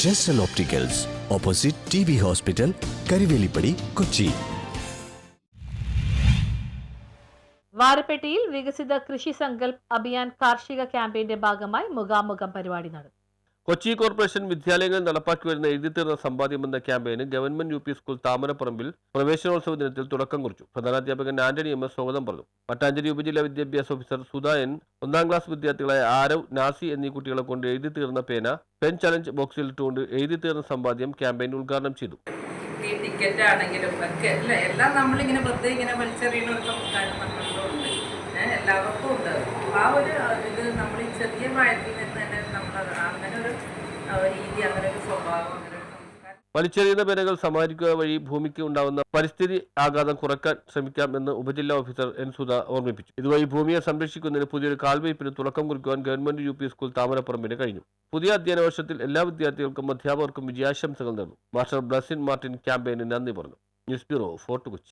ജെസ്റ്റൽ opticals, opposite TB hospital, Karuvelippady, Kochi. വാരപ്പെട്ടിയിൽ വികസിത കൃഷി സങ്കൽപ് അഭിയാൻ കാർഷിക ക്യാമ്പയിന്റെ ഭാഗമായി മുഖാമുഖം പരിപാടി നടന്നു. കൊച്ചി കോർപ്പറേഷൻ വിദ്യാലയങ്ങളിൽ നടപ്പാക്കി വരുന്ന എഴുതിത്തീർന്ന സമ്പാദ്യം എന്ന ക്യാമ്പയിന് ഗവൺമെന്റ് UP സ്കൂൾ താമരപ്പറമ്പിൽ പ്രവേശനോത്സവ ദിനത്തിൽ തുടക്കം കുറിച്ചു. പ്രധാനാധ്യാപകൻ ആന്റണി MS സ്വാഗതം പറഞ്ഞു. മട്ടാഞ്ചേരി ഉപജില്ലാ വിദ്യാഭ്യാസ ഓഫീസർ സുധായൻ ഒന്നാം ക്ലാസ് വിദ്യാർത്ഥികളായ ആരവ്, നാസി എന്നീ കുട്ടികളെ കൊണ്ട് എഴുതിത്തീർന്ന പേന പെൻ ചലഞ്ച് ബോക്സിൽ ഇട്ടുകൊണ്ട് എഴുതിത്തീർന്ന സമ്പാദ്യം ക്യാമ്പയിൻ ഉദ്ഘാടനം ചെയ്തു. ഈ ടിക്കറ്റ് ആണെങ്കിലും ഒക്കെ അല്ലേ, എല്ലാം നമ്മളിങ്ങനെ വെറുതെ ഇങ്ങനെ വലിച്ചെറിയുന്ന ഒരു സംസ്കാരം നമ്മളിലുണ്ട്, എല്ലാവർക്കും ഉണ്ട്. ആ ഒരു ഇത് നമ്മൾ ഈ ചെറിയ പ്രായത്തിൽ നിന്ന് തന്നെ നമ്മൾ അങ്ങനെ ഒരു രീതി, അങ്ങനെ ഒരു സ്വഭാവം, അങ്ങനെ ഒരു സംസ്കാരം. വലിച്ചെറിയുന്ന പേനകൾ സമാഹരിക്കുക വഴി ഭൂമിക്ക് ഉണ്ടാവുന്ന പരിസ്ഥിതി ആഘാതം കുറയ്ക്കാൻ ശ്രമിക്കാം എന്ന് ഉപജില്ലാ ഓഫീസർ N. സുധ ഓർമ്മിപ്പിച്ചു. ഇതുവഴി ഭൂമിയെ സംരക്ഷിക്കുന്നതിന് പുതിയൊരു കാൽവയ്പിന് തുടക്കം കുറിക്കുവാൻ ഗവൺമെന്റ് UP സ്കൂൾ താമരപ്പറമ്പിന് കഴിഞ്ഞു. പുതിയ അധ്യയന വർഷത്തിൽ എല്ലാ വിദ്യാർത്ഥികൾക്കും അധ്യാപകർക്കും വിജയാശംസകൾ നേർന്നു. മാസ്റ്റർ ബ്ലസിൻ മാർട്ടിൻ ക്യാമ്പയിന് നന്ദി പറഞ്ഞു. News bureau, fort Kochi.